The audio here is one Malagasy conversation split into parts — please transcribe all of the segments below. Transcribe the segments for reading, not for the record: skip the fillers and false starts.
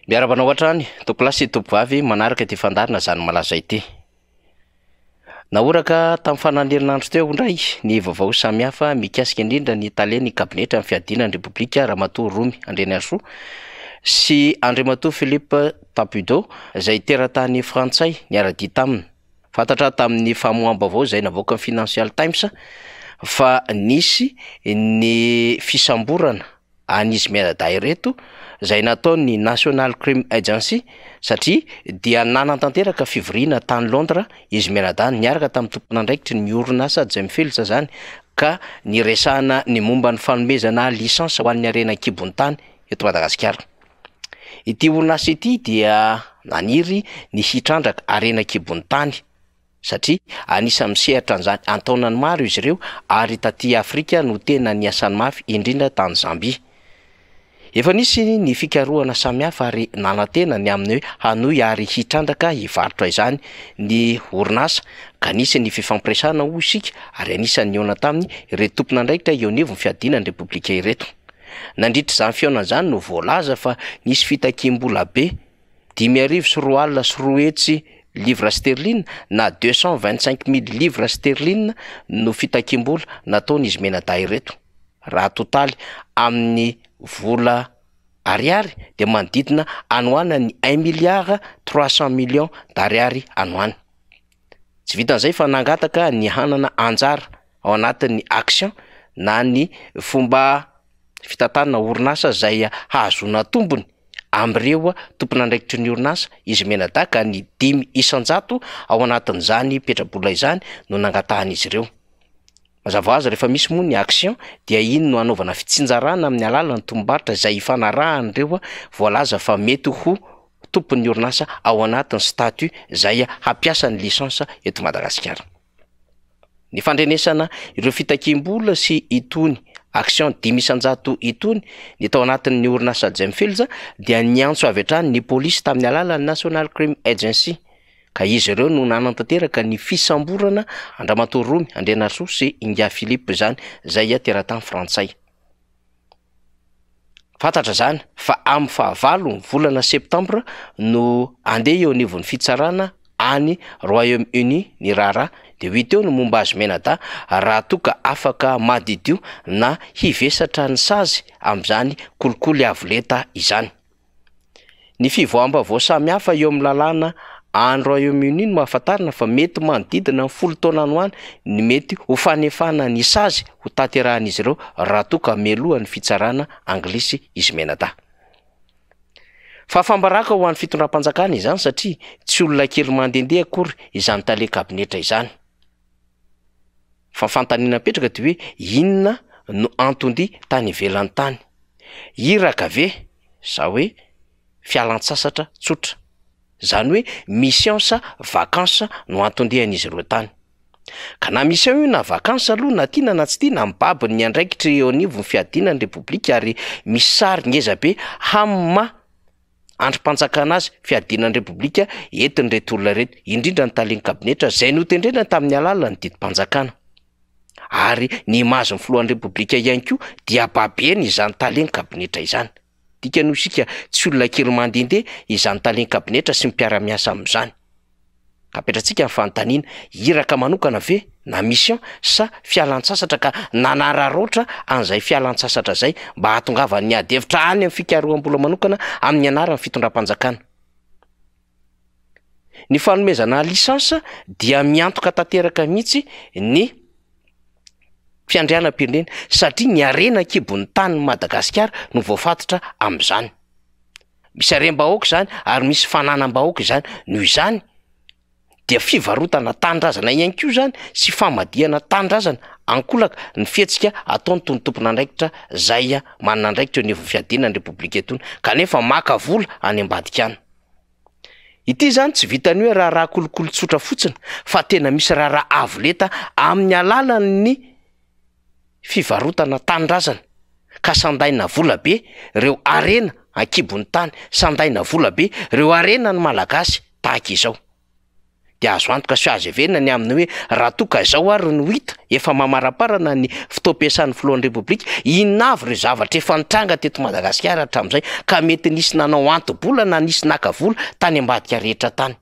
Miarabanao hatrany, tokolasy topovavy manaraka ty fandarina zany malaza ity. Naoraka tamin'ny fananerinandro teo indray ny vaovao samihafa mikasika indrindra ny talen'ny kabinetra amin'ny fiadinan'ny Repoblika Ramatoa Romy Andrianarsoa sy Andriamatoa Philippe Tabudo izay teratany frantsay niara-dia taminy. Fantatra tamin'ny famoaham-baovao izay navoaka ny Financial Times fa nisy ny fisamborana an'izy mianadahy reto izay nataony National Crime Agency satria dia nanan-tanteraka fivoriana tany Londres izy mianadahy niaraka tamin'ny tompon'andraikitry ny orinasa James Fields zany ka niresahana ny momba ny fanomezana lisansa ho an'ny harena kibony tany eto Madagasikara. Ity orinasa ity dia naniry ny hitrandraka harena kibony tany satria anisan'ny misehatra an'izany antaonany maro izy ireo ary taty Afrika no tena niasany mafy indrindra tany Zambia. Efa nisy ny fikarohana samihafa ary nanantena ny amin'ny hoe hanohy ary hitrandraka hivarotra izany ny orinasa ka nisy ny fifampiresahana ho isika ary anisan'ny niona taminy ireto tompon'andraikitra eo anivo ny fiadinan'ny Repoblika ireto. Nandritra izany fiaonana izany no voalaza fa nisy fitakiam-bola be 5,4 sy 4 hetsy livres sterling na 225,000 livres sterling no fitakiam-bola nataon'izy mianadahy ireto. Raha totaly amin'ny vola ariary dia manodidina anoana ny 1,300,000,000 d'ariary anoana. Tsy vitan'izay fa nangataka ny hanana anjara ao anatin'ny action na ny fomba fitantanana orinasa izay hahazoana tombony am'ireo tompon'andraikitry ny orinasa izy mianadahy ka ny 5 isan-jato ao anatin'izany petrabola izany no nangatahan'izy ireo. Mazava ho azy rehefa misy moa ny action dia iny no anaovana fitsinjarana amin'ny alalan'ny tombarotra izay ifanarahan'ireo voalaza fa mety ho tompon'ny orinasa ao anatin'ny statut izay hampiasa ny lisansa eto Madagasikara. Ny fandrenesana ireo fitakiam-bola sy itony action 5 isan-jato itony ny tao anatin'ny orinasa James Fields dia niantso avy hatrany ny polisy tamin'ny alalan'ny National Crime Agency ka izy ireo no nanantanteraka ny fisamborana Andriamatoa Romy Andrianarsoa sy Inga Philippe zany izay teratany frantsay. Fantatra zany fa amin'ny fahavalo ny volana septambra no andeha eo anivon'ny fitsarana any Royaume-Uni ny raharaha de ho ito eo no momba azy mianadahy raha toka afaka madidio na hivesatra ny sazy amin'izany kolikoly avolenta izany. Ny fivoaham-baovao samihafa eo amin'ny lalàna any Royaume-Uni no mahafantarana fa mety manodidina 10 taona any ho any ny mety ho fanefana ny sazy ho tanterahan'izy ireo raha toka mialohan'ny fitsarana anglisy izy mianadahy. Fa fambaraka ho an'ny fitondram-panjakana izany satria tsy olona kely mandendeha akory izany tale kabinetra izany. Fa fantaniana petraka ty hoe inona no antondi tany ivelan'ny tany. Iraka ve sa hoe fialan-tsasatra tsotra. Zany hoe mission sa vacances no antondehan'izy ireo tany. Ka na mission io na vacances aloha na tiana na tsy tiana mibabiny ny andraikitry eo anivo ny fiadinan'ny Repoblika ary misy sary ngeza be hamma androm-panjakana azy fiadinan'ny Repoblika entin'ireto olona reto indrindra ny talen'ny kabinetra izay notendrena tamin'ny alalan'ny didim-panjakana. Ary ny mahazo ny filohan'ny Repoblika ihany koa dia babeny izany talen'ny kabinetra izany. Dika no isika tsy olona kely mandendeha izany talen'ny kabinetra sy mpiara-miasa amin'izany. Kapetratsika ny fanontaniana iraka manokana ve na mission sa fialan-tsasatra ka nanararoatra an'izay fialan-tsasatra zay mba hahatongavany ny adevitra any amin'ny fikaroham-bola manokana amin'ny anaran'ny fitondram-panjakana. Ny fanomezana lisansa dia miantoka tanteraka mihitsy ny fiandrianam-pirenena satria ny harena kibony tany Madagasikara no voafatotra amin'izany. Misy harem-bahoaka izany ary misy fananam-bahoaka izany noho izany dia fivarotana tanindrazana ihany koa izany sy famadihana tanindrazana ankolaka ny fihetsika ataony tony tompon'andraikitra izay manana andraikitra eo anivon'ny fiadinan'ny Repoblika etony kanefa maka vola any ambadika any. Ity zany tsy vitany hoe raha kolikoly tsotra fotsiny fa tena misy raha avolenta amin'ny alalan'ny fivarotana tanindrazana ka sandaina vola be ireo arena ankibony tany, sandaina vola be ireo arena ny malagasy tahaka izao. de azo antoka sy azo everina ny amin'ny hoe raha toka izao ary no hita efa mamaraparana ny fitaom-piasan'ny filohan'ny repoblika inona avy ireo zavatra efa nitranga teto Madagasikara hatramin'izay ka mety nisy nanao anto-bola na nisy naka-vola tany ambadika rehetra tany.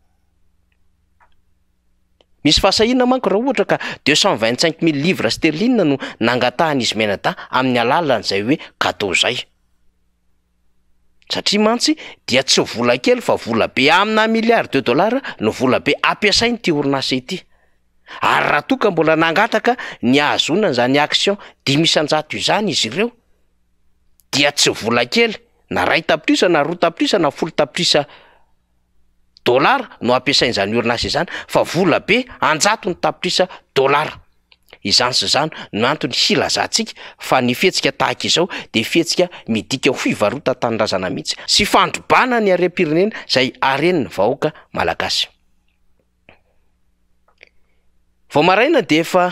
Misy fahasahiana manko raha ohatra ka 225,000 livres sterling no nangatahan'izy Menada amin'ny alalan'izay hoe cadeau zay. Satria mantsy dia tsy vola kely fa vola be amina milliard de dollars no vola be ampiasainy ty orinasa ity. Ary raha toka mbola nangataka ny ahazonana zany action 500 izany izy ireo dia tsy vola kely na 2 tapitrisa na 2 tapitrisa na 10 tapitrisa dollars no ampiasainy zany orinasa izany fa vola be 100 tapitrisa dollars. Izany sy zany no antony hilazantsika fa ny fihetsika tahaka izao de fihetsika midika ho fivarotan-tanindrazana mihitsy sy fandrobana ny harem-pirenena izay haren'ny vahoaka malagasy. Vao maraina de efa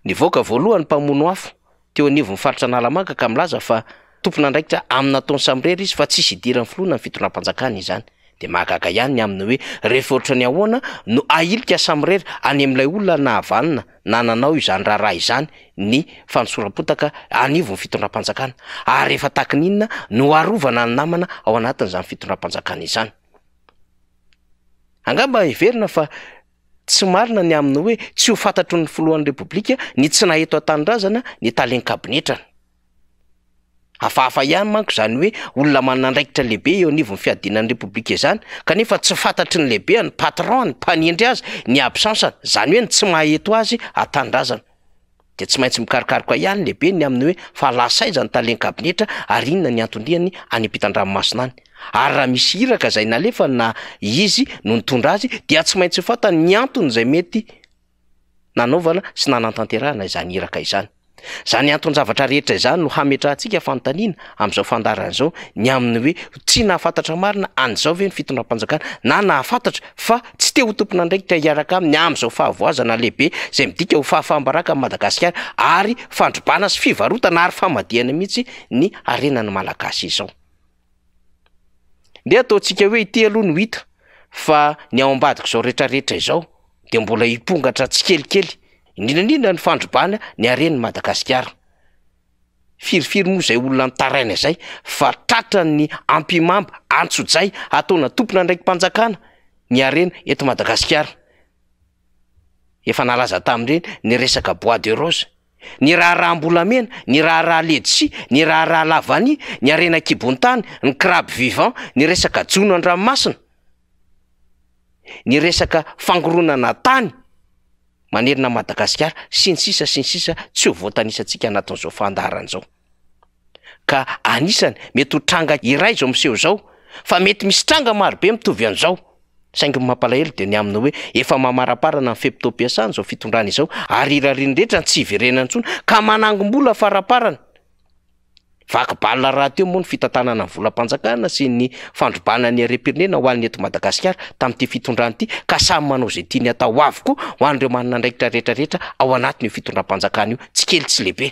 nivoaka voalohany mpamono afo teo anivon'ny faritra Analamanga ka milaza fa tompon'andraikitra amin'ny nataony Sambrera izy fa tsisy idiran'ny filoana ny fitondram-panjakana izany. De mahagaga ihany ny amin'ny hoe rehefa ohatrany ahoana no ahilika Sambrera any amin'ilay olona nahavanina na nanao izany raharaha izany ny fanosoram-potaka anivon'ny fitondram-panjakana ary efa takininona no arovana ny namana ao anatin'izany fitondram-panjakana izany. Angamba heverina fa tsy marina ny amin'ny hoe tsy ho fantatro ny filohan'ny repoblika ny tsy naheto an-tanindrazana ny talen'ny kabinetrany. Hafahafa ihany manko zany hoe olona manana andraikitra lehibe eo anivon'ny fiadinan'ny repoblika izany kanefa tsy fantatry ny lehibe ny patron ny mpanendry azy ny absansany zany hoe ny tsy maheto azy an-tanindrazana. De tsy maintsy mikarikaroka ihany lehibe ny amin'ny hoe fa lasaiza ny talen'ny kabinetra ary inona ny antondriany any ampitan-dranomasina any. Ary raha misy iraka zay nalefa na izy no nitondra azy dia tsy maintsy fantany ny antony izay mety nanaovana sy nanantanterahana izany iraka izany. Zany antony zavatra rehetra izany no hametrahantsika fanontaniana amin'izao fandarana izao ny amin'ny hoe tsy nahafantatra marina an'izao ve ny fitondram-panjakana na nahafantatra fa tsy te ho tompon'andraikitra hiaraka aminy amin'izao fahavoazana lehibe izay midika ho fahafambaraka amin'ny Madagasikara ary fandrobana sy fivarotana ary famadihana mihitsy ny arenan'ny malagasy izao. De ataontsika hoe ity aloha no hita fa ny ao ambadika izao rehetrarehetra izao de mbola hipongatra tsikelikely indrindrandrindra ny fandrobana ny aren'ny Madagasikara. Firifiry moa izay olona mitaraina izay fa tratra ny ampimamba antsodzay ataona tompon'andraiki-panjakana ny arena eto Madagasikara. Efa nalaza tamin'ireny ny resaka bois de rose, ny raharam-bolamena, ny raharaha ledsi, ny raharaha lavany, ny arena kibontany, ny crabe vivant, ny resaka jono an-dranomasina, ny resaka fangoronana tany manerina Madagasikara sy ny sisa tsy ho voatanisantsika anatin'izao fandaharana izao. Ka anisany mety ho tranga iray izao miseho zao fa mety misy tranga marobe mitovy an'izao. Saingy mampalahelo de ny amin'ny hoe efa mamaraparana ny fempitom-piasana izao fitondrana izao ary irariany rehetra tsy hiverenana intsony ka manangom-bola faraparana. Vaky balina raha teo moa ny fitantanana ny volam-panjakana sy ny fandrobana ny harem-pirenena ho an'ny eto Madagasikara tamin'ity fitondrana ity ka samy manao izay tiany atao avokoa ho an'ireo manana andraikitra rehetrarehetra ao anatin'io fitondram-panjakana io tsy kely tsy lehibe.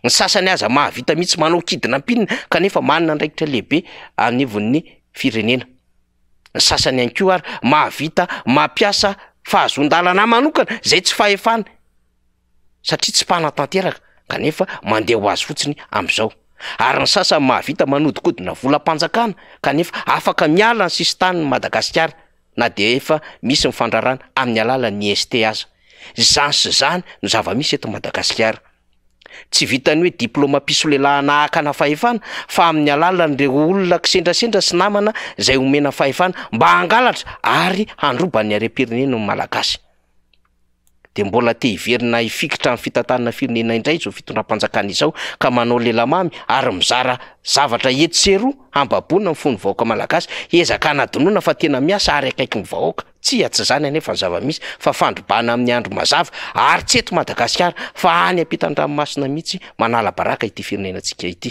Ny sasany aza mahavita mihitsy manao kidinampinina kanefa manana andraikitra lehibe anivon'ny firenena. Ny sasany ihany koa ary mahavita mampiasa fahazon-dalana manokana zay tsy fahefana satria tsy mpanatanteraka kanefa mandeha ho azy fotsiny amin'izao. Ary ny sasany mahavita manodikodina volam-panjakana kanefa afaka miala ny sisin-tanin'ny Madagasikara na de efa misy mifandrarana amin'ny alalan'ny ST aza. Zany sy zany no zava-misy eto Madagasikara. Tsy vitany hoe diplôma pisolelahana akana fahefana fa amin'ny alalan'ireo olona kisendrasendra sy namana izay omena fahefana mba hangalatra ary handrobany harem-pirenena ny malagasy. De mbola te hiverina hifikitra amin'ny fitantanana firenena indray izao fitondram-panjakana izao ka manao lelamamy ary mizara zavatra etsero hambabona ny fony vahoaka malagasy ezaka hanadonoana fa tena miasa ary akaiky ny vahoaka tsy atsy zany anefa ny zava-misy fa fandrobana amin'ny andro mazava ary tsy eto Madagasikara fa any ampitan-dranomasina mihitsy manala baraka ity firenenantsika ity.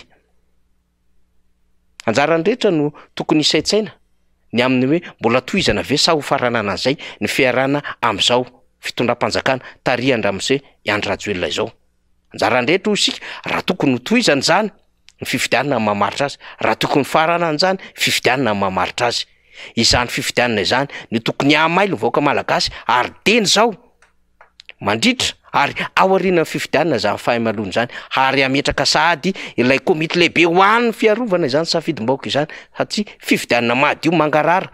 Anjarany rehetra no tokony hisaintsaina ny amin'ny hoe mbola tohizana ve sa ho faranana an'izay ny fiarana amin'izao fitondram-panjakana Tariandramose Andry Rajoelina izao. Anjarany rehetra isika raha tokony ho tohizana zany ny fifidianana mamaritra azy, raha tokony farana an'izany fifidianana mamaritra azy. izany fifidianana izany ny tokony hamailo voaka malagasy ary teny zao mandritra ary ao aoriana fifidianana zany fahay malony zany ary ametraka sahady ilay komity lehibe ho an'ny fiarovana izany safidim-baoaka izany satria fifidianana madio mangarara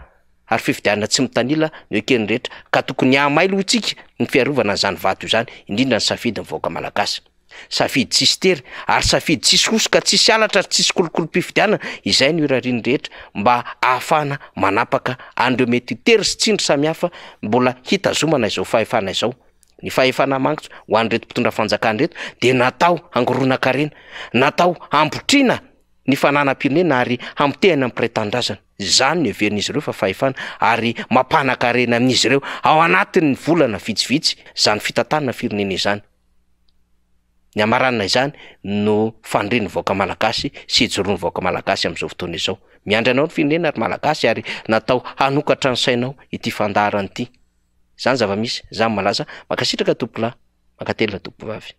ary fifidianana tsy mitanila ny ekeny rehetra ka tokony hamailo tsika ny fiarovana zany vato izany indrindra ny safidy ny voaka malagasy safidy tsisy tery ary safidy tsisy hosoka tsisy alatra tsisy kolokolo-pifidianana izay ny irariny rehetra mba ahafahana manapaka an'ireo mety tery sy tsindry samihafa mbola hitazomana izao fahefana izao ny fahefana mangitso ho an'reto mpitondra fanjakana reto de natao angoronan-karena natao ambotrina ny fananam-pirenena ary hamitehana ampiray-tandrazana zany ny everin'izy ireo fa fahefana ary mampanankarena amin'izy ireo ao anatin'ny volana vitsivitsy zany fitantanana firenena izany ny amaranina izany no fandreny voaka malagasy sy ijoroany voaka malagasy amin'izao fotoana izao miandry anao ny firenena ary malagasy ary natao hanokatra ny sainao ity fandaharany ity zany zava-misy zany malaza makasitraka tompolahy makatelina tompovavy